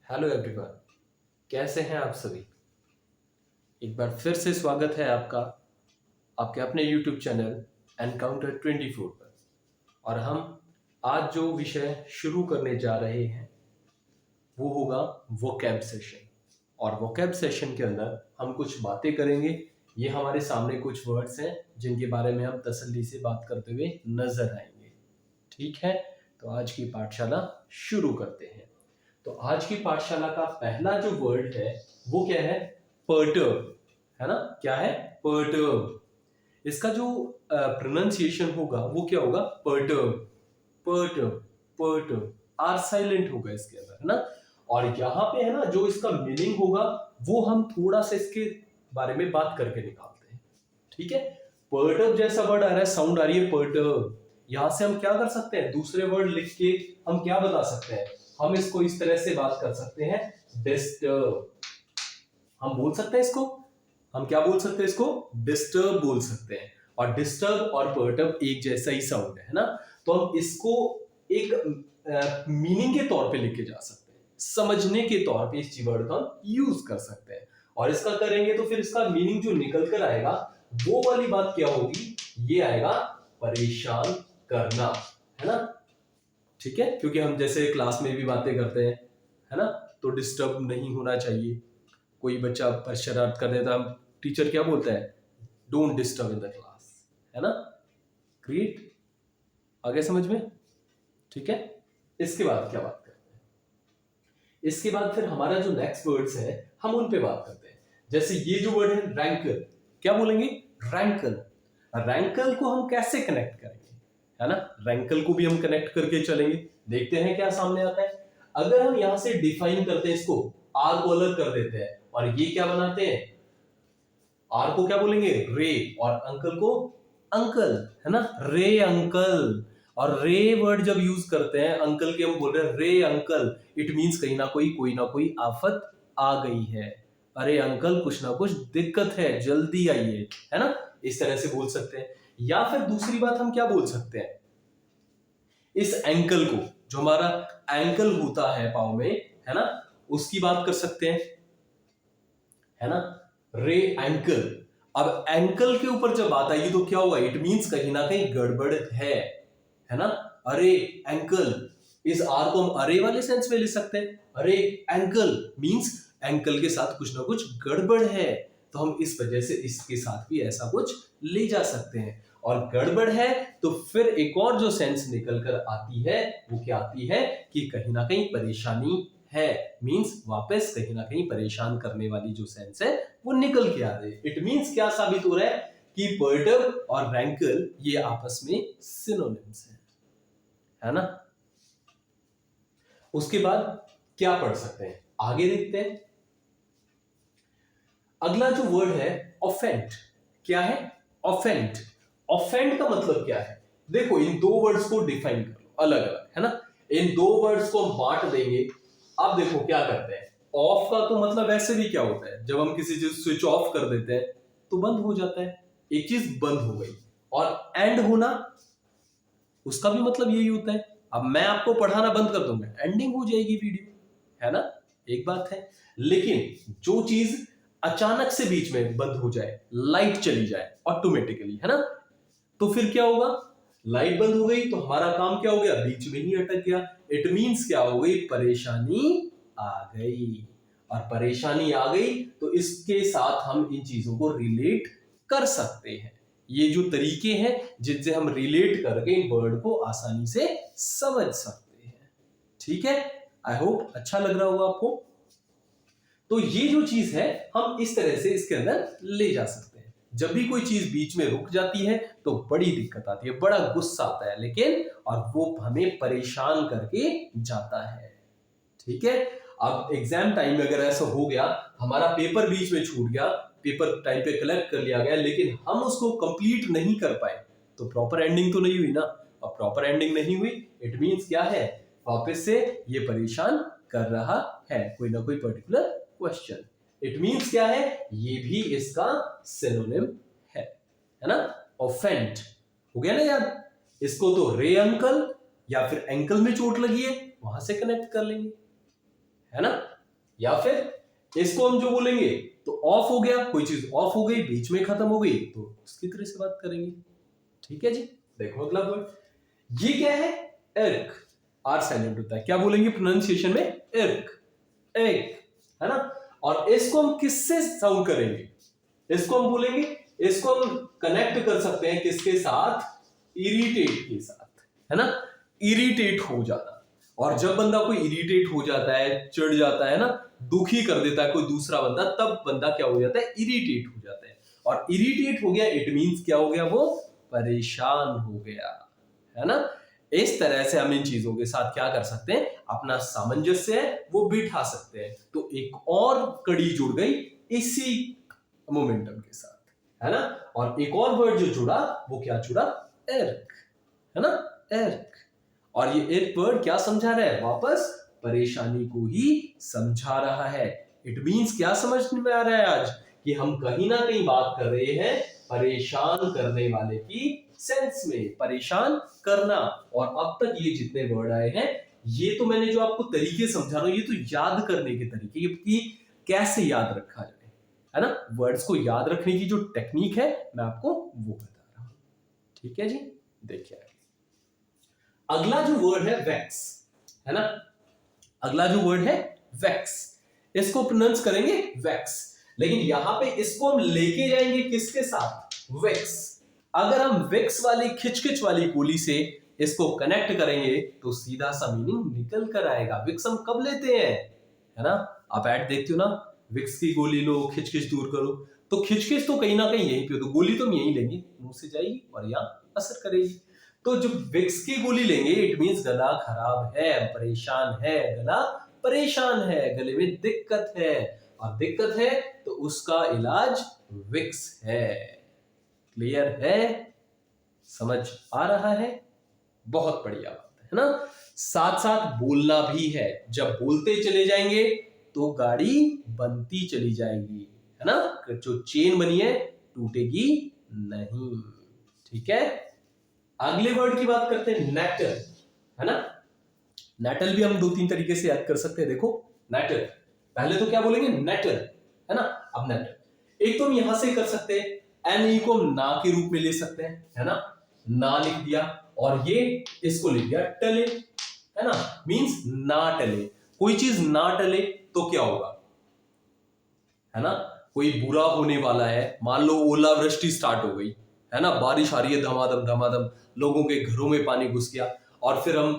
Hello everyone, कैसे हैं आप सभी। एक बार फिर से स्वागत है आपका आपके अपने यूट्यूब चैनल एनकाउंटर 24 पर। और हम आज जो विषय शुरू करने जा रहे हैं वो होगा वोकैब सेशन। और वोकैब सेशन के अंदर हम कुछ बातें करेंगे। ये हमारे सामने कुछ वर्ड्स हैं जिनके बारे में हम तसल्ली से बात करते हुए नजर आएंगे। ठीक है, तो आज की पाठशाला शुरू करते हैं। तो आज की पाठशाला का पहला जो वर्ड है वो क्या है? पर्टर्ब, है ना। क्या है? पर्टर्ब। इसका जो प्रोनाउंसिएशन होगा वो क्या होगा? पर्टर्ब, पर्टर्ब, पर्टर्ब। आर साइलेंट होगा इसके अंदर, है ना। और यहाँ पे है ना जो इसका मीनिंग होगा वो हम थोड़ा सा इसके बारे में बात करके निकालते हैं। ठीक है, पर्टर्ब जैसा वर्ड आ रहा है, साउंड आ रही है पर्टर्ब। यहां से हम क्या कर सकते हैं? दूसरे वर्ड लिख के हम क्या बता सकते हैं? हम इसको इस तरह से बात कर सकते हैं, डिस्टर्ब। हम बोल सकते हैं इसको, हम क्या बोल सकते हैं इसको? डिस्टर्ब बोल सकते हैं। और डिस्टर्ब और पर्टर्ब एक जैसा ही साउंड है ना। तो हम इसको एक मीनिंग के तौर पे लिखे जा सकते हैं, समझने के तौर पे इस वर्ड का हम यूज कर सकते हैं। और इसका करेंगे तो फिर इसका मीनिंग जो निकल कर आएगा वो वाली बात क्या होगी? ये आएगा परेशान करना, है ना। ठीक है, क्योंकि हम जैसे क्लास में भी बातें करते हैं, है ना, तो डिस्टर्ब नहीं होना चाहिए। कोई बच्चा पर शरारत कर देता है, टीचर क्या बोलता है? Don't disturb in the class, है ना। ग्रेट, आगे समझ में? ठीक है, इसके बाद क्या बात करते हैं? इसके बाद फिर हमारा जो नेक्स्ट वर्ड्स है हम उन पे बात करते हैं। जैसे ये जो वर्ड है रैंकल, क्या बोलेंगे? रैंकल। रैंकल को हम कैसे कनेक्ट करेंगे, है ना। रैंकल को भी हम कनेक्ट करके चलेंगे, देखते हैं क्या सामने आता है। अगर हम यहां से डिफाइन करते हैं इसको, आर को अलग कर देते हैं और ये क्या बनाते हैं? आर को क्या बोलेंगे? रे। और अंकल को अंकल, है ना, रे अंकल। और रे वर्ड जब यूज करते हैं अंकल के, हम बोल रहे हैं रे अंकल, इट मींस कहीं ना कोई आफत आ गई है। अरे अंकल, कुछ ना कुछ दिक्कत है, जल्दी आइए, है ना। इस तरह से बोल सकते हैं। या फिर दूसरी बात हम क्या बोल सकते हैं? इस एंकल को, जो हमारा एंकल होता है पाँव में, है ना, उसकी बात कर सकते हैं, है ना, रे एंकल। अब एंकल के ऊपर जब बात आएगी तो क्या होगा? इट मींस कहीं ना कहीं गड़बड़ है ना। अरे एंकल, इस आर को हम अरे वाले सेंस में ले सकते हैं। अरे एंकल मींस एंकल के साथ कुछ ना कुछ गड़बड़ है, तो हम इस वजह से इसके साथ भी ऐसा कुछ ले जा सकते हैं। और गड़बड़ है तो फिर एक और जो सेंस निकल कर आती है वो क्या आती है? कि कहीं ना कहीं परेशानी है, मींस वापस कहीं ना कहीं परेशान करने वाली जो सेंस है वो निकल के आ रही है। इट मींस क्या साबित हो रहा है? कि पर्टर्ब और रैंकल ये आपस में सिनोनिम्स है ना। उसके बाद क्या पढ़ सकते हैं? आगे देखते हैं। अगला जो वर्ड है ऑफेंड। क्या है? ऑफेंड। ऑफेंड का मतलब क्या है? देखो, इन दो वर्ड्स को डिफाइन कर लो अलग अलग, है ना। इन दो वर्ड्स को हम बांट देंगे। अब देखो क्या करते हैं। ऑफ का तो मतलब वैसे भी क्या होता है? जब हम किसी चीज स्विच ऑफ कर देते हैं तो बंद हो जाता है, एक चीज बंद हो गई। और एंड होना, उसका भी मतलब यही होता है। अब मैं आपको पढ़ाना बंद कर दूंगा, एंडिंग हो जाएगी वीडियो, है ना। एक बात है। लेकिन जो चीज अचानक से बीच में बंद हो जाए, लाइट चली जाए ऑटोमेटिकली, है ना, तो फिर क्या होगा? लाइट बंद हो गई तो हमारा काम क्या हो गया? बीच में ही अटक गया। इट मींस क्या हो गई? परेशानी आ गई। और परेशानी आ गई तो इसके साथ हम इन चीजों को रिलेट कर सकते हैं। ये जो तरीके हैं जिनसे हम रिलेट करके इन वर्ड को आसानी से समझ सकते हैं। ठीक है, आई होप अच्छा लग रहा होगा आपको। तो ये जो चीज है हम इस तरह से इसके अंदर ले जा सकते हैं। जब भी कोई चीज बीच में रुक जाती है तो बड़ी दिक्कत आती है, बड़ा गुस्सा आता है, लेकिन और वो हमें परेशान करके जाता है। ठीक है, अब एग्जाम टाइम में अगर ऐसा हो गया, हमारा पेपर बीच में छूट गया, पेपर टाइम पे कलेक्ट कर लिया गया लेकिन हम उसको कंप्लीट नहीं कर पाए, तो प्रॉपर एंडिंग तो नहीं हुई ना। अब प्रॉपर एंडिंग नहीं हुई, इट मींस क्या है? वापस से ये परेशान कर रहा है कोई ना कोई पर्टिकुलर क्वेश्चन। इट मींस क्या है? ये भी इसका सिनोनिम है ना। ऑफेंड हो गया ना याद। इसको तो रे अंकल या फिर एंकल में चोट लगी है वहां से कनेक्ट कर लेंगे, है ना। या फिर इसको हम जो बोलेंगे तो ऑफ हो गया, कोई चीज ऑफ हो गई, बीच में खत्म हो गई, तो उसकी तरह से बात करेंगे। ठीक है जी। देखो अगला वर्ड, ये क्या है? इर्क। आर साइलेंट होता है, क्या बोलेंगे प्रोनाउंसिएशन में? इर्क, एक, है ना। और इसको हम किससे साउंड करेंगे? इसको हम बोलेंगे, इसको हम कनेक्ट कर सकते हैं किसके साथ? इरिटेट के साथ, है ना। इरिटेट हो जाना, और जब बंदा कोई इरिटेट हो जाता है, चिढ़ जाता है ना, दुखी कर देता है कोई दूसरा बंदा, तब बंदा क्या हो जाता है? इरिटेट हो जाता है। और इरिटेट हो गया, इट मींस क्या हो गया? वो परेशान हो गया, है ना। इस तरह से हम इन चीजों के साथ क्या कर सकते हैं? अपना सामंजस्य है वो बिठा सकते हैं। तो एक और कड़ी जुड़ गई इसी मोमेंटम के साथ, है ना। और एक और वर्ड जो जुड़ा, वो क्या जुड़ा? इर्क, है ना, इर्क। और ये इर्क वर्ड क्या समझा रहा है? वापस परेशानी को ही समझा रहा है। इट मींस क्या समझ में आ रहा है आज? कि हम कहीं ना कहीं बात कर रहे हैं परेशान करने वाले की सेंस में, परेशान करना। और अब तक ये जितने वर्ड आए हैं, ये तो मैंने जो आपको तरीके समझा रहा हूं, ये तो याद करने के तरीके कि कैसे याद रखा जाए, है ना। वर्ड्स को याद रखने की जो टेक्निक है, मैं आपको वो बता रहा हूं। ठीक है जी। देखिए अगला जो वर्ड है वैक्स, है ना। अगला जो वर्ड है वैक्स, इसको प्रोनाउंस करेंगे वैक्स, लेकिन यहां पे इसको हम लेके जाएंगे किसके साथ? विक्स। अगर हम विक्स वाली खिचखिच वाली गोली से इसको कनेक्ट करेंगे तो सीधा सा मीनिंग निकल कर आएगा। विक्स हम कब लेते हैं, है ना। आप ऐड देखते हो ना, विक्स की गोली लो, खिचखिच दूर करो। तो खिचखिच तो कहीं ना कहीं यहीं पे, तो गोली तो हम यहीं लेंगे, मुंह से जाएगी और यहाँ असर करेगी। तो जब विक्स की गोली लेंगे, इट मींस गला खराब है, परेशान है, गला परेशान है, गले में दिक्कत है, और दिक्कत है तो उसका इलाज विक्स है। क्लियर है? समझ आ रहा है? बहुत बढ़िया बात है ना। साथ साथ बोलना भी है, जब बोलते चले जाएंगे तो गाड़ी बनती चली जाएगी, है ना। जो चेन बनी है टूटेगी नहीं। ठीक है। अगले वर्ड की बात करते हैं, नेटल, है ना। नेटल भी हम दो तीन तरीके से याद कर सकते हैं। देखो नेटल, पहले तो क्या बोलेंगे? नेटल, है ना। अब नेटल एक तो हम यहां से कर सकते हैं, एन ई को हम ना के रूप में ले सकते हैं, है ना। ना लिख दिया और ये इसको लिख दिया टले, है ना। मींस ना टले, कोई चीज ना टले तो क्या होगा, है ना। कोई बुरा होने वाला है, मान लो ओलावृष्टि स्टार्ट हो गई, है ना, बारिश आ रही है धमाधम धमाधम, लोगों के घरों में पानी घुस गया, और फिर हम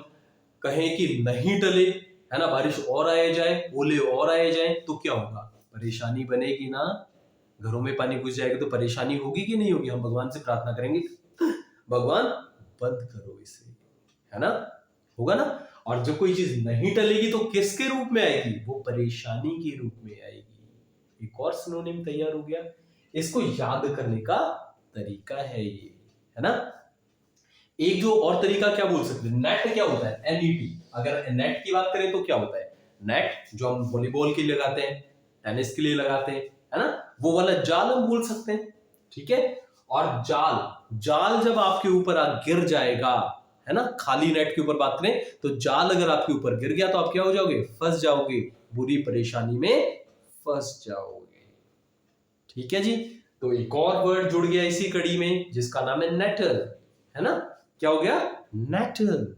कहें कि नहीं टले, है ना, बारिश और आए जाए, ओले और आए जाए, तो क्या होगा? परेशानी बनेगी ना, घरों में पानी घुस जाएगा तो परेशानी होगी कि नहीं होगी? हम भगवान से प्रार्थना करेंगे, भगवान बंद करो इसे, है ना, होगा ना। और जब कोई चीज नहीं टलेगी तो किसके रूप में आएगी? वो परेशानी के रूप में आएगी। एक और सिनोनिम तैयार हो गया। इसको याद करने का तरीका है ये, है ना। एक जो और तरीका क्या बोल सकते हैं, नेट क्या होता है? एनईटी। अगर नेट की बात करें तो क्या होता है? नेट जो हम वॉलीबॉल के लिए लगाते हैं, टेनिस के लिए लगाते हैं, है ना, वो वाला जाल हम बोल सकते हैं। ठीक है। और जाल, जाल जब आपके ऊपर गिर जाएगा, है ना, खाली नेट के ऊपर बात करें तो जाल अगर आपके ऊपर गिर गया तो आप क्या हो जाओगे? फंस जाओगे, बुरी परेशानी में फंस जाओगे। ठीक है जी। तो एक और वर्ड जुड़ गया इसी कड़ी में जिसका नाम है नेटल, है ना। क्या हो गया? नेटल।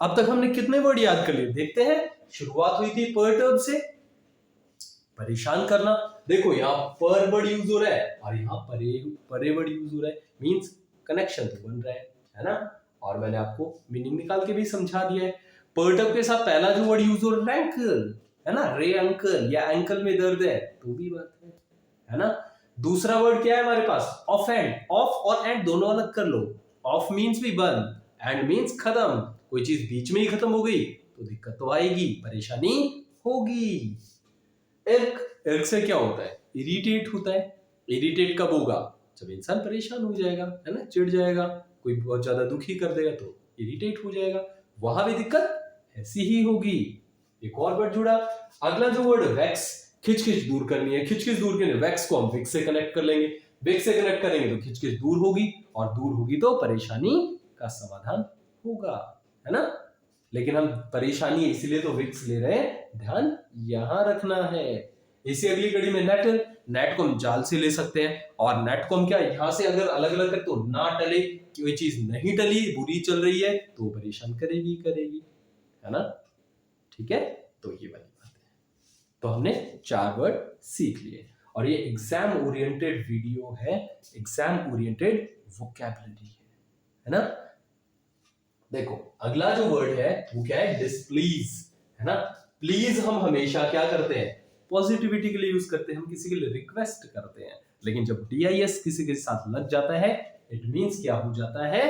अब तक हमने कितने वर्ड याद कर लिए देखते हैं। शुरुआत हुई थी पर्टर्ब से, परेशान करना। देखो यहाँ पर वर्ड यूज हो रहा है और यहाँ परे वर्ड यूज हो रहा है, मींस कनेक्शन तो बन रहा है ना। और मैंने आपको मीनिंग निकाल के भी समझा दिया है। पर्टर्ब के साथ पहला जो वर्ड यूज हो रहा है एंकल, है ना, रे अंकल, या एंकल में दर्द है तो भी बात है ना। दूसरा वर्ड क्या है हमारे पास? ऑफेंड। ऑफ और एंड दोनों अलग कर लो। ऑफ मींस भी बंद, एंड मींस खत्म। कोई चीज बीच में ही खत्म हो गई तो दिक्कत तो आएगी, परेशानी होगी। इर्क से क्या होता है? इरिटेट होता है। इरिटेट कब होगा? जब इंसान परेशान हो जाएगा, है ना, चिढ़ जाएगा, कोई बहुत ज्यादा दुखी कर देगा तो इरिटेट हो जाएगा, वहां भी दिक्कत ऐसी ही होगी। एक और वर्ड जुड़ा, अगला जो वर्ड वैक्स, खिचखिच दूर करनी है। खिचखिच दूर करनी है, वैक्स को हम विक्स से कनेक्ट कर लेंगे, विक्स से कनेक्ट करेंगे तो खिचखिच दूर होगी, और दूर होगी तो परेशानी का समाधान होगा, है ना। लेकिन हम परेशानी है इसलिए तो विक्स ले रहे हैं, ध्यान यहां रखना है। इसी अगली कड़ी में नेट को हम जाल से ले सकते हैं, और नेट को हम क्या यहां से अगर अलग अलग कर तो ना टले, कोई चीज नहीं टली बुरी चल रही है तो परेशान करेगी करेगी, है ना। ठीक है, तो ये वाली बात है। तो हमने 4 वर्ड सीख लिए, और ये एग्जाम ओरिएंटेड वीडियो है, एग्जाम ओरिएंटेड वोकैबुलरी है ना। देखो अगला जो वर्ड है वो क्या है, डिसप्लीज, है ना। प्लीज हम हमेशा क्या करते हैं, पॉजिटिविटी के लिए यूज करते हैं, हम किसी के लिए रिक्वेस्ट करते हैं। लेकिन जब DIS किसी के साथ लग जाता है, इट मींस क्या हो जाता है,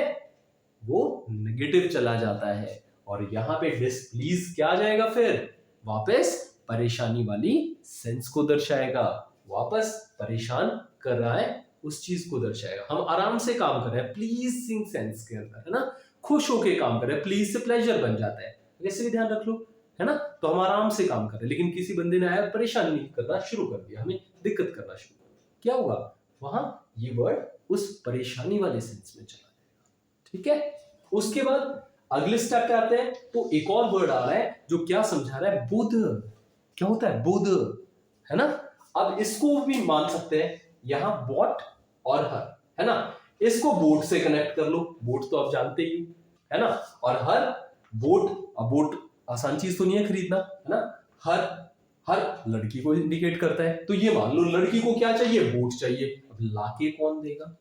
वो नेगेटिव चला जाता है। और यहां पे डिसप्लीज क्या आ जाएगा, फिर वापस परेशानी वाली सेंस को दर्शाएगा, वापस परेशान कर रहा है उस चीज को दर्शाएगा। हम आराम से काम कर रहे हैं, प्लीजिंग सेंस के अंदर, है ना, खुश होके काम कर रहे हैं, प्लीज से प्लेजर बन जाता है, वैसे भी ध्यान रख लो, है ना। तो हम आराम से काम कर रहे हैं, लेकिन किसी बंदे ने आया परेशान करना शुरू कर दिया, हमें दिक्कत करना शुरू कर दिया, क्या हुआ, वहां ये वर्ड उस परेशानी वाले सेंस में चला जाएगा। ठीक है, उसके बाद अगले स्टेप पे आते हैं, तो एक और वर्ड आ रहा है जो क्या समझा रहा है, बोध। क्या होता है, बोध, है ना। अब इसको भी मान सकते हैं, यहां बॉट और हर, है ना। इसको बोट से कनेक्ट कर लो, बोट तो आप जानते ही हो, है ना। और हर बोट, अब बोट आसान चीज तो नहीं है खरीदना, है ना। हर हर लड़की को इंडिकेट करता है, तो ये मान लो लड़की को क्या चाहिए, बोट चाहिए। अब लाके कौन देगा,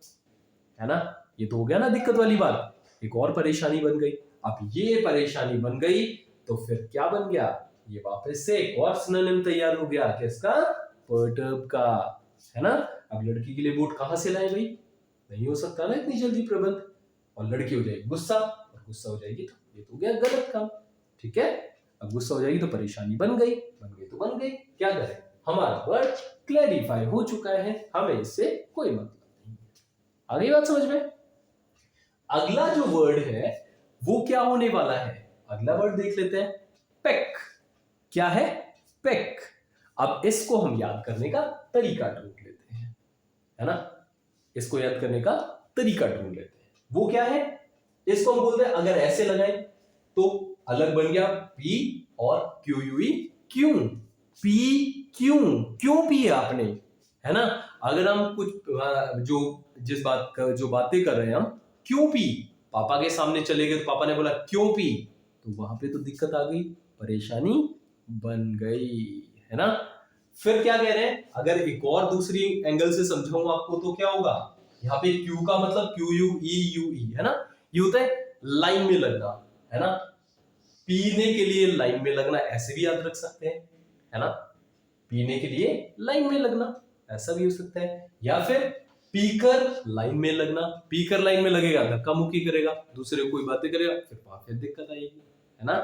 है ना। ये तो हो गया ना दिक्कत वाली बात, एक और परेशानी बन गई। अब ये परेशानी बन गई तो फिर क्या बन गया, ये वापस से एक और सिनोनिम तैयार हो गया, किसका, पर्टर्ब का, है ना। अब लड़की के लिए बोट कहां से लाए भाई, नहीं हो सकता ना इतनी जल्दी प्रबंध, और लड़की हो जाएगी गुस्सा, और गुस्सा हो जाएगी तो ये तो हो गया गलत काम। ठीक है, अब गुस्सा हो जाएगी तो परेशानी बन गई तो बन गई, क्या करें, हमारा वर्ड क्लैरिफाई हो चुका है, हमें इससे कोई मतलब नहीं। आ गई बात समझ में। अगला जो वर्ड है वो क्या होने वाला है, अगला वर्ड देख लेते हैं, पेक। क्या है, पेक। अब इसको हम याद करने का तरीका ढूंढ लेते हैं, है ना। इसको याद करने का तरीका ढूंढ लेते हैं, वो क्या है, इसको हम बोलते हैं, अगर ऐसे लगाएं तो अलग बन गया पी और QUE, क्यों, पी क्यों, क्यों पी आपने, है ना। अगर हम कुछ जो जिस बात का जो बातें कर रहे हैं हम, क्यों पी, पापा के सामने चले गए तो पापा ने बोला क्यों पी, तो वहां पे तो दिक्कत आ गई, परेशानी बन गई, है ना। फिर क्या कह रहे हैं, अगर एक और दूसरी एंगल से समझाऊं आपको तो क्या होगा, यहाँ पे क्यू का मतलब QUEUE, है ना। ये होता है लाइन में लगना, है ना। पीने के लिए लाइन में लगना, ऐसे भी याद रख सकते हैं, है ना। पीने के लिए लाइन में लगना, ऐसा भी हो सकता है, या फिर पीकर लाइन में लगना, पीकर लाइन में लगेगा धक्का मुक्की करेगा, दूसरे कोई बातें करेगा, फिर दिक्कत आएगी, है ना।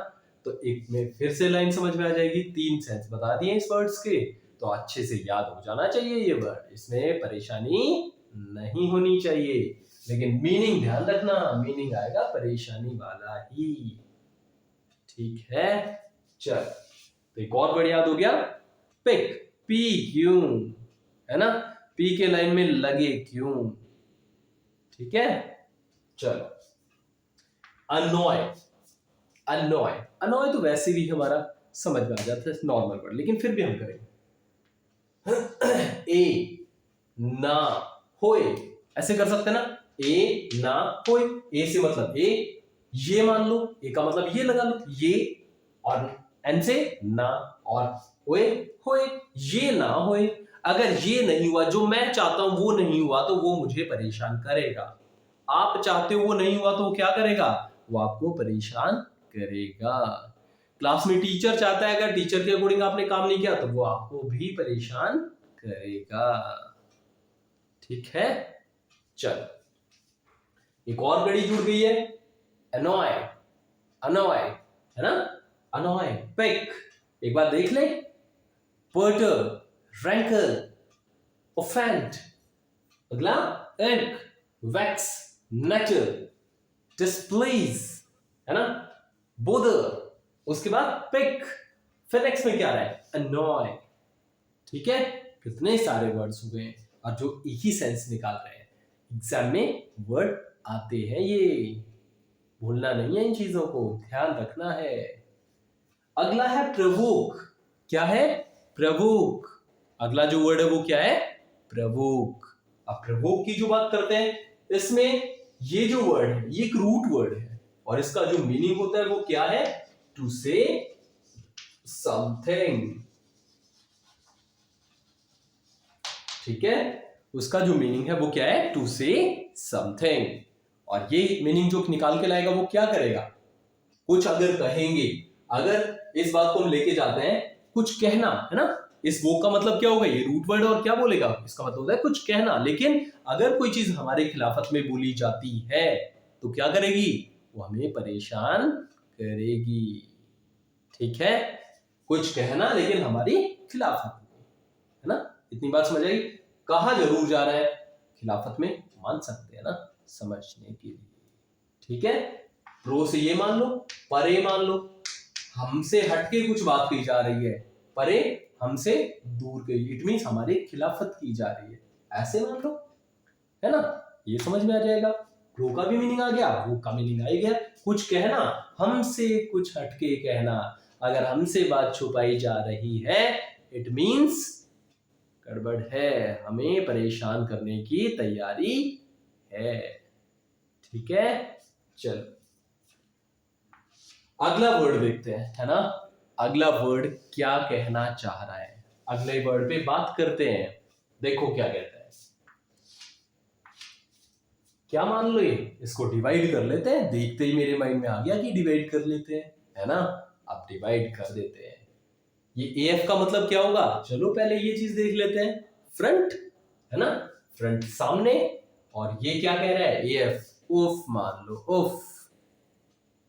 तो एक में फिर से लाइन समझ में आ जाएगी, 3 सेंस बता दिए इस वर्ड्स के, तो अच्छे से याद हो जाना चाहिए ये वर्ड, इसमें परेशानी नहीं होनी चाहिए, लेकिन मीनिंग ध्यान रखना, मीनिंग आएगा परेशानी वाला ही। ठीक है, चल, तो एक और वर्ड याद हो गया, पिक, पी क्यों, है ना, पी के लाइन में लगे क्यों। ठीक है, चलो, अनॉय। अनॉय, अनॉय तो वैसे भी हमारा समझ में आ जाता है, नॉर्मल वर्ड, लेकिन फिर भी हम करेंगे, ए ना होए, ऐसे कर सकते हैं ना, ए ना होए, ए से मतलब ए, ये मान लो, ए का मतलब ये लगा लो, ये, और एन से ना, और होए होए, ये ना होए। अगर ये नहीं हुआ, जो मैं चाहता हूं वो नहीं हुआ, तो वो मुझे परेशान करेगा। आप चाहते हो वो नहीं हुआ तो वो क्या करेगा, वो आपको परेशान करेगा। क्लास में टीचर चाहता है, अगर टीचर के अकॉर्डिंग आपने काम नहीं किया तो वो आपको भी परेशान करेगा। ठीक है, चल, एक और घड़ी जुड़ गई है, अनॉय, अनॉय, है ना, अनॉय, पिक। एक बार देख ले, पर्टर, रैंकल, ऑफेंड, अगला इंक, वैक्स, नेचर, डिस्प्लेज, है ना, बोदर, उसके बाद पिक, फिर नेक्स्ट में क्या आ रहा है, अनॉय। ठीक है, कितने सारे वर्ड्स हो गए, और जो एक ही सेंस निकाल रहे हैं, एग्जाम में वर्ड आते हैं ये। भूलना नहीं है, इन चीजों को ध्यान रखना है। अगला है प्रवोक। क्या है? प्रवोक। अगला जो वर्ड है वो क्या है? प्रवोक। अब प्रवोक की जो बात करते हैं, इसमें ये जो वर्ड है ये एक रूट वर्ड है और इसका जो मीनिंग होता है वो क्या है? टू से समथिंग। ठीक है, उसका जो मीनिंग है वो क्या है? टू से समथिंग। और ये मीनिंग जो निकाल के लाएगा वो क्या करेगा? कुछ अगर कहेंगे, अगर इस बात को हम लेके जाते हैं कुछ कहना, है ना, इस वो का मतलब क्या होगा? ये रूट वर्ड और क्या बोलेगा? इसका मतलब होता है कुछ कहना। लेकिन अगर कोई चीज हमारे खिलाफत में बोली जाती है तो क्या करेगी? वो हमें परेशान करेगी। ठीक है, कुछ कहना लेकिन हमारी खिलाफत में, है ना? इतनी बात समझ आई? कहा जरूर जा रहा है, खिलाफत में मान सकते हैं ना, समझने के लिए। ठीक है, प्रो से ये मान लो, परे मान लो, हमसे हटके कुछ बात की जा रही है, परे हमसे दूर गई, इट मीन्स हमारे खिलाफत की जा रही है, ऐसे मान लो, है ना? ये समझ में आ जाएगा। प्रो का भी मीनिंग आ गया, वो का मीनिंग आ ही गया। कुछ कहना, हमसे कुछ हटके कहना। अगर हमसे बात छुपाई जा रही है, इट मीन्स गड़बड़ है, हमें परेशान करने की तैयारी है। ठीक है, चलो अगला वर्ड देखते हैं, है ना? अगला वर्ड क्या कहना चाह रहा है, अगले वर्ड पे बात करते हैं। देखो क्या कहता है, क्या मान लो, ये इसको डिवाइड कर लेते हैं। देखते ही मेरे माइंड में आ गया कि डिवाइड कर लेते हैं, है ना? अब डिवाइड कर देते हैं। ये एफ का मतलब क्या होगा? चलो पहले ये चीज देख लेते हैं। फ्रंट, है ना? फ्रंट सामने, और ये क्या कह रहा है? एफ, उफ मान लो, उफ,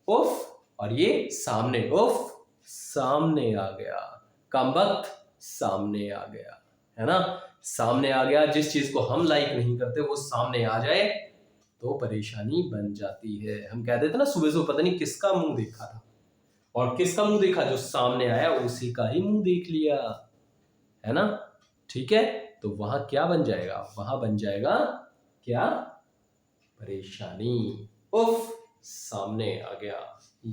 उफ, और ये सामने, उफ सामने आ गया, कमबख्त सामने आ गया, है ना? सामने आ गया। जिस चीज को हम लाइक नहीं करते वो सामने आ जाए तो परेशानी बन जाती है। हम कह देते ना, सुबह से पता नहीं किसका मुंह देखा था, और किसका मुंह देखा? जो सामने आया उसी का ही मुंह देख लिया, है ना? ठीक है, तो वहां क्या बन जाएगा? वहां बन जाएगा क्या? परेशानी। उफ सामने आ गया।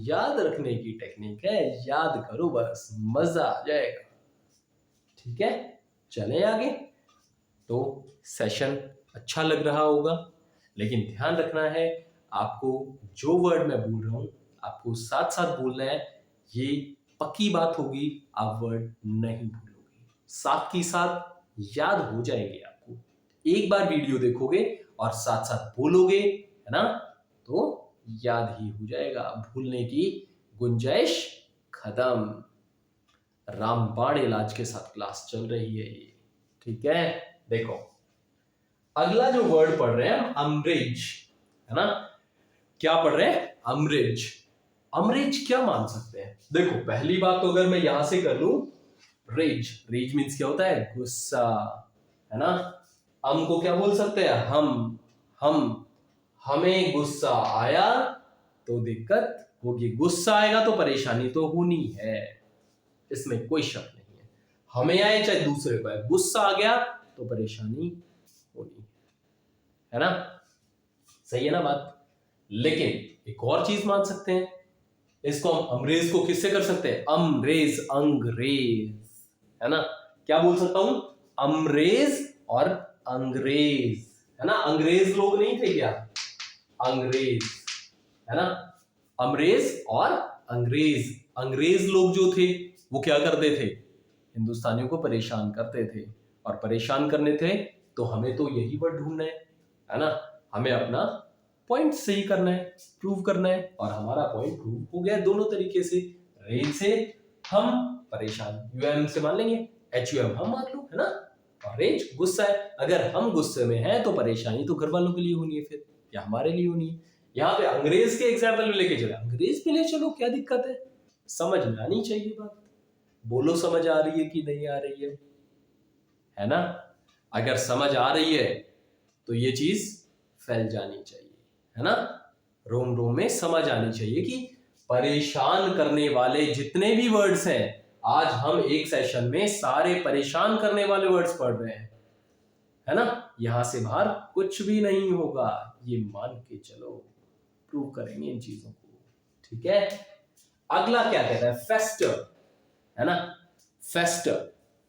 याद रखने की टेक्निक है, याद करो बस, मजा आ जाएगा। ठीक है, चलें आगे। तो सेशन अच्छा लग रहा होगा, लेकिन ध्यान रखना है आपको, जो वर्ड मैं बोल रहा हूं आपको साथ साथ बोलना है। ये पक्की बात होगी, आप वर्ड नहीं भूलोगे, साथ ही साथ याद हो जाएंगे आपको। एक बार वीडियो देखोगे और साथ साथ बोलोगे, है ना, तो याद ही हो जाएगा, भूलने की गुंजाइश खत्म। रामबाण इलाज के साथ क्लास चल रही है ये। ठीक है, देखो अगला जो वर्ड पढ़ रहे हैं हम, अमरेज, है ना? क्या पढ़ रहे हैं? अमरेज। अमरेज क्या मान सकते हैं? देखो पहली बात तो अगर मैं यहां से कर लूं, रेज, रेज मीन्स क्या होता है? गुस्सा, है ना? हम को क्या बोल सकते हैं? हम हमें गुस्सा आया तो दिक्कत होगी, गुस्सा आएगा तो परेशानी तो होनी है, इसमें कोई शक नहीं है। हमें आए चाहे दूसरे को आए, गुस्सा आ गया तो परेशानी होनी है ना? सही है ना बात? लेकिन एक और चीज मान सकते हैं, इसको हम अमरेज को किससे कर सकते हैं? अमरेज, अंग्रेज, है ना? क्या बोल सकता हूं? अमरेज और अंग्रेज, है ना? अंग्रेज लोग नहीं थे क्या? अंग्रेज, है ना? अमरेज और अंग्रेज। अंग्रेज लोग जो थे वो क्या करते थे? हिंदुस्तानियों को परेशान करते थे, और परेशान करने थे तो हमें तो यही वर्ड ढूंढना है ना? हमें अपना पॉइंट सही करना है, प्रूव करना है, और हमारा पॉइंट प्रूव हो गया दोनों तरीके से। रेल से हम परेशान, यूएम से मान लेंगे, एचयूएम हम मान लो, है ना? और रेज गुस्सा है, अगर हम गुस्से में हैं तो परेशानी तो घर वालों के लिए होनी है फिर, या हमारे लिए होनी है। यहाँ पे अंग्रेज के एग्जाम्पल में लेके चले, अंग्रेज पे ले चलो, क्या दिक्कत है? समझ में आनी चाहिए बात। बोलो समझ आ रही है कि नहीं आ रही है ना? अगर समझ आ रही है तो ये चीज फैल जानी चाहिए, है ना? रोम रोम में समझ आनी चाहिए कि परेशान करने वाले जितने भी वर्ड्स हैं, आज हम एक सेशन में सारे परेशान करने वाले वर्ड्स पढ़ रहे हैं, है ना? यहां से बाहर कुछ भी नहीं होगा, ये मान के चलो। प्रूव करेंगे इन चीजों को, ठीक है। अगला क्या कहता है, फेस्टर, है ना। फेस्टर,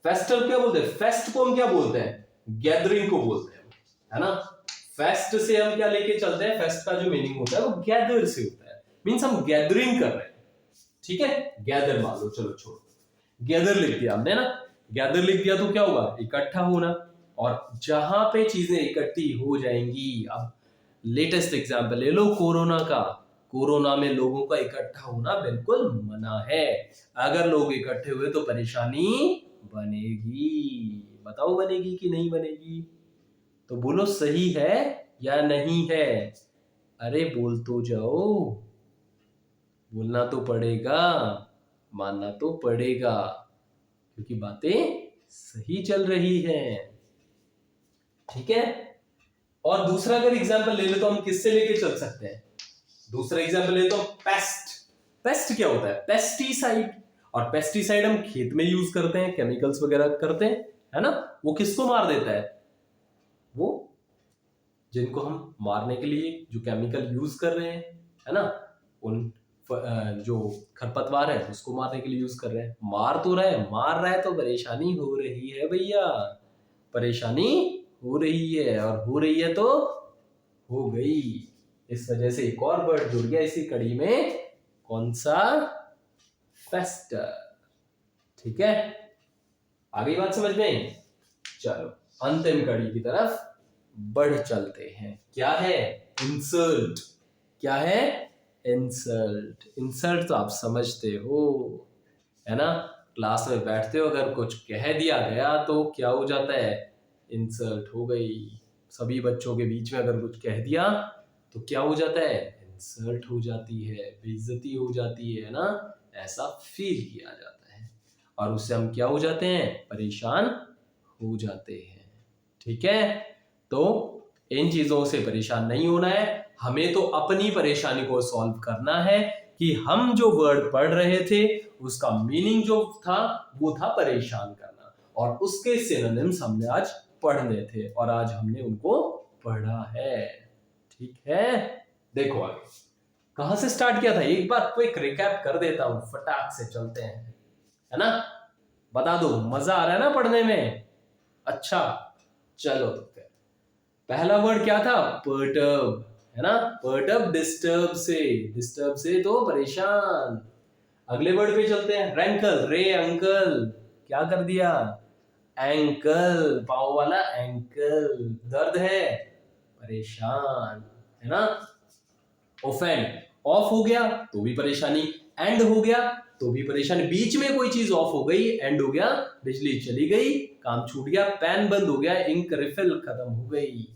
फेस्टर क्या बोलते हैं, फेस्ट को हम क्या बोलते हैं, गैदरिंग को बोलते हैं, है ना। फेस्ट से हम क्या लेके चलते हैं, फेस्ट का जो मीनिंग होता है वो गैदर से होता है, मींस हम गैदरिंग कर रहे हैं, ठीक है। गैदर मान लो, चलो छोड़ो, गैदर लिख दिया हमने ना, गैदर लिख दिया तो क्या होगा, इकट्ठा होना। और जहां पे चीजें इकट्ठी हो जाएंगी, अब लेटेस्ट एग्जांपल ले लो कोरोना का, कोरोना में लोगों का इकट्ठा होना बिल्कुल मना है। अगर लोग इकट्ठे हुए तो परेशानी बनेगी, बताओ बनेगी कि नहीं बनेगी, तो बोलो सही है या नहीं है, अरे बोल तो जाओ, बोलना तो पड़ेगा, मानना तो पड़ेगा, क्योंकि बातें सही चल रही हैं, ठीक है। और दूसरा अगर एग्जांपल ले ले तो हम किससे लेके चल सकते हैं, दूसरा एग्जांपल ले तो पेस्ट, पेस्ट क्या होता है, पेस्टिसाइड, और पेस्टिसाइड हम खेत में यूज करते हैं, केमिकल्स वगैरह करते हैं, है ना। वो किसको मार देता है, वो जिनको हम मारने के लिए जो केमिकल यूज कर रहे हैं, है ना, उन जो खरपतवार है उसको मारने के लिए यूज कर रहे हैं, मार तो रहे, मार रहा है तो परेशानी हो रही है भैया, परेशानी हो रही है, और हो रही है तो हो गई। इस वजह से एक और वर्ड जुड़ गया इसी कड़ी में, कौन सा, फेस्टर, ठीक है। आ गई बात समझ में, चलो अंतिम कड़ी की तरफ बढ़ चलते हैं, क्या है, इंसल्ट, क्या है, इंसल्ट, इंसल्ट तो आप समझते हो, है ना। क्लास में बैठते हो, अगर कुछ कह दिया गया तो क्या हो जाता है, इंसल्ट हो गई, सभी बच्चों के बीच में अगर कुछ कह दिया तो क्या हो जाता है, इंसल्ट हो जाती है, बेइज्जती हो जाती है ना, ऐसा फील किया जाता है, और उससे हम क्या हो जाते हैं, परेशान हो जाते हैं, ठीक है। तो इन चीजों से परेशान नहीं होना है, हमें तो अपनी परेशानी को सॉल्व करना है कि हम जो वर्ड पढ़ रहे थे उसका मीनिंग जो था वो था परेशान करना, और उसके सिनोनिम्स हमने आज पढ़ने थे और आज हमने उनको पढ़ा है, ठीक है। देखो आगे कहां से स्टार्ट किया था, एक बार क्विक रिकैप कर देता हूं, फटाक से चलते हैं, है ना, बता दो मजा आ रहा है ना पढ़ने में, अच्छा चलो तो फिर पहला वर्ड क्या था, पर्टर्ब, है ना, पर्टर्ब डिस्टर्ब से तो परेशान। अगले वर्ड पे चलते हैं, रैंकल, रे अंकल, क्या कर दिया, एंकल, पाँव वाला एंकल, दर्द है, परेशान, है ना। ऑफेंड, ऑफ हो गया तो भी परेशानी, एंड हो गया तो भी परेशानी, बीच में कोई चीज ऑफ हो गई, एंड हो गया, बिजली चली गई, काम छूट गया, पेन बंद हो गया, इंक रिफिल खत्म हो गई,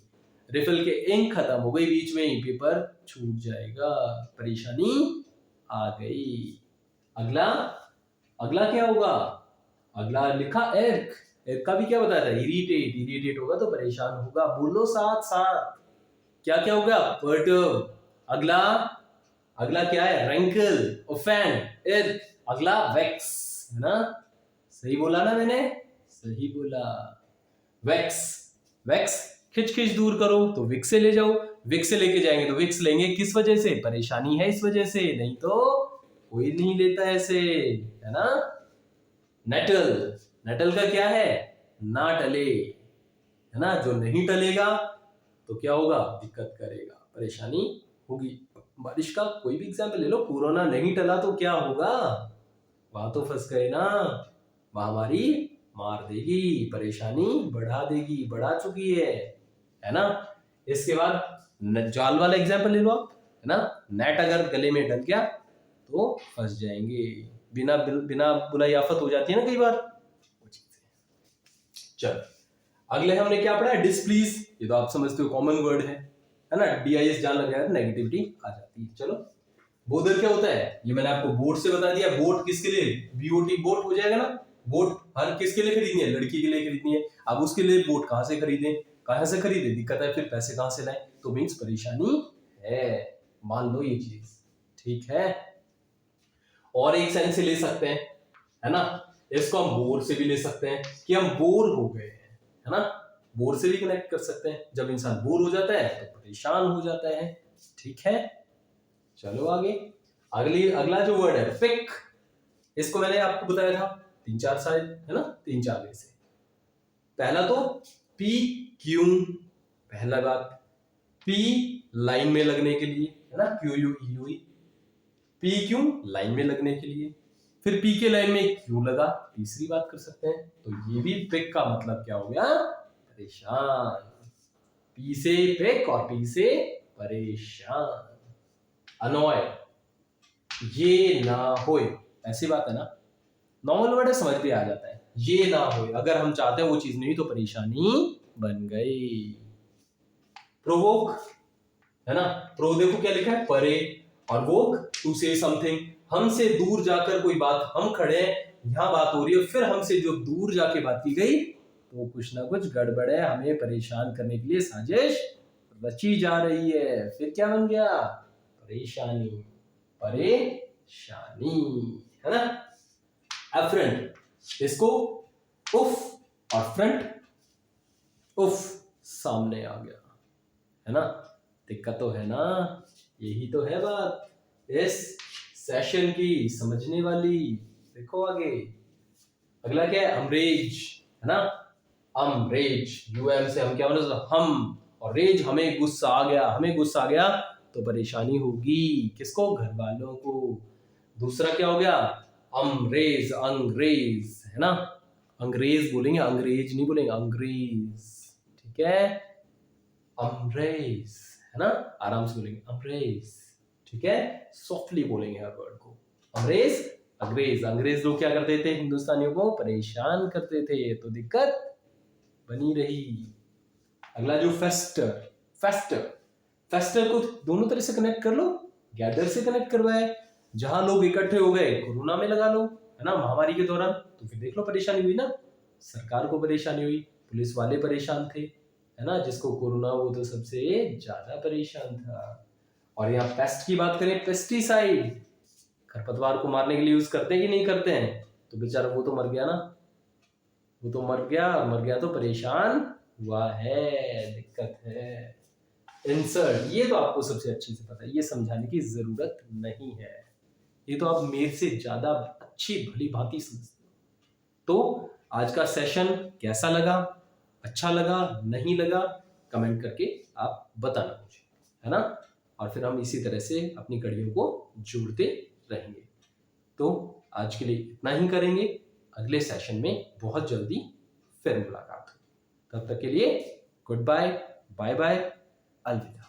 रिफिल के इंक खत्म हो गई, बीच में ही पेपर छूट जाएगा, परेशानी आ गई। अगला, अगला क्या होगा, अगला लिखा एर्क, एर्क का भी क्या बताया था, इरिटेट, इरिटेट होगा तो परेशान होगा, बोलो साथ साथ, क्या क्या होगा, पर्टर्ब, अगला, अगला क्या है, रैंकल, ऑफेंड, इर्क, अगला वेक्स, है ना, सही बोला ना मैंने, सही बोला, वेक्स, वेक्स खिच खिच दूर करो तो विक्स से ले जाओ, विक्स से लेके जाएंगे तो विक्स लेंगे किस वजह से, परेशानी है इस वजह से, नहीं तो कोई नहीं लेता ऐसे, है ना। नेटल, नेटल का क्या है, ना टले, है ना, जो नहीं टलेगा तो क्या होगा, दिक्कत करेगा, परेशानी होगी। बारिश का कोई भी एग्जाम्पल ले लो, कोरोना नहीं टला तो क्या होगा, वहां तो फंस गए ना, महामारी मार देगी, परेशानी बढ़ा देगी, बढ़ा चुकी है ना। इसके बाद जाल वाला एग्जाम्पल ले लो आप, है ना, नेट अगर गले में डल गया तो फंस जाएंगे, बिना बिना बुलाई आफत हो जाती है ना कई बार, वो चीजें। चल अगले हमने क्या पढ़ा है, डिसप्लीज, ये तो आप समझते हो कॉमन वर्ड है ना, DIS जान लग जाए नेगेटिविटी आ जाती है। चलो बोधर क्या होता है, ये मैंने आपको बोट से बता दिया, बोट किसके लिए, BOT बोट हो जाएगा ना, बोट हर किसके लिए खरीदनी है, लड़की के लिए खरीदनी है, अब उसके लिए बोट कहां से खरीदें, कहां से खरीदे, दिक्कत है, फिर पैसे कहां से लाएं, तो मीन्स परेशानी है, मान लो ये चीज, ठीक है। और एक सेंस से ले सकते हैं, है ना, इसको हम बोर से भी ले सकते हैं कि हम बोर हो गए हैं, है ना, बोर से भी कनेक्ट कर सकते हैं, जब इंसान बोर हो जाता है तो परेशान हो जाता है, ठीक है। चलो आगे। अगला जो वर्ड है पिक, इसको मैंने आपको बताया था 3-4 साइज है ना, 3-4 में से। पहला तो पी क्यू, पहला बात पी लाइन में लगने के लिए है ना, Q U E U, P Q line में लगने के लिए, फिर पी के लाइन में क्यू लगा, तीसरी बात कर सकते हैं। तो ये भी पिक का मतलब क्या हो गया, परेशान। पी से पिक और पी से परेशान। अनॉय, ये ना होए, ऐसी बात है ना, नॉर्मल वर्ड है, समझ पे आ जाता है। ये ना होए, अगर हम चाहते हैं वो चीज नहीं तो परेशानी बन गई। प्रोवोक है ना, प्रो देखो क्या लिखा है, परे, और वोक टू से समथिंग, हमसे दूर जाकर कोई बात, हम खड़े हैं यहां बात हो रही है, फिर हमसे जो दूर जाके बात की गई तो कुछ ना कुछ गड़बड़ है, हमें परेशान करने के लिए साजिश रची जा रही है। फिर क्या बन गया, परेशानी, परेशानी है ना। अफ्रंट, इसको उफ और फ्रंट, उफ सामने आ गया है ना, दिक्कत तो है ना। यही तो है बात इस सेशन की समझने वाली। देखो आगे, अगला क्या है, अमरेज है ना, अमरेज, यूएम से हम क्या बोले, हम, और रेज हमें गुस्सा आ गया, हमें गुस्सा आ गया तो परेशानी होगी, किसको, घर वालों को। दूसरा क्या हो गया, अमरेज, अंग्रेज है ना, अंग्रेज बोलेंगे, अंग्रेज नहीं बोलेंगे, अंग्रेज, ठीक है। अमरेज है ना, आराम से बोलेंगे अमरेज, ठीक है, सॉफ्टली बोलेंगे हर वर्ड को। अमरेज, अंग्रेज, अंग्रेज लोग क्या करते थे, हिंदुस्तानियों को परेशान करते थे, तो दिक्कत बनी रही। अगला जो फेस्टर, फेस्टर, फेस्टर को दोनों तरह से कनेक्ट कर लो, गैदर से कनेक्ट करवाए, जहां लोग इकट्ठे हो गए कोरोना में लगा लो है ना, महामारी के दौरान, तो फिर देख लो परेशानी हुई ना, सरकार को परेशानी हुई, पुलिस वाले परेशान थे है ना, जिसको कोरोना वो तो सबसे ज्यादा परेशान था। और यहाँ पेस्ट की बात करें, पेस्टिसाइड, खरपतवार को मारने के लिए यूज करते हैं कि नहीं करते हैं, तो बेचारा वो तो मर गया ना, वो तो मर गया तो परेशान हुआ है, दिक्कत है। इंसर्ट, ये तो आपको सबसे अच्छे से पता है, ये समझाने की जरूरत नहीं है, ये तो आप मेरे से ज्यादा अच्छी भली भांति समझते हो। तो आज का सेशन कैसा लगा, अच्छा लगा, नहीं लगा, कमेंट करके आप बताना मुझे, है ना, और फिर हम इसी तरह से अपनी कड़ियों को जोड़ते रहेंगे। तो आज के लिए इतना ही करेंगे, अगले सेशन में बहुत जल्दी फिर मुलाकात होगी। तब तक के लिए गुड बाय, बाय बाय, अलविदा।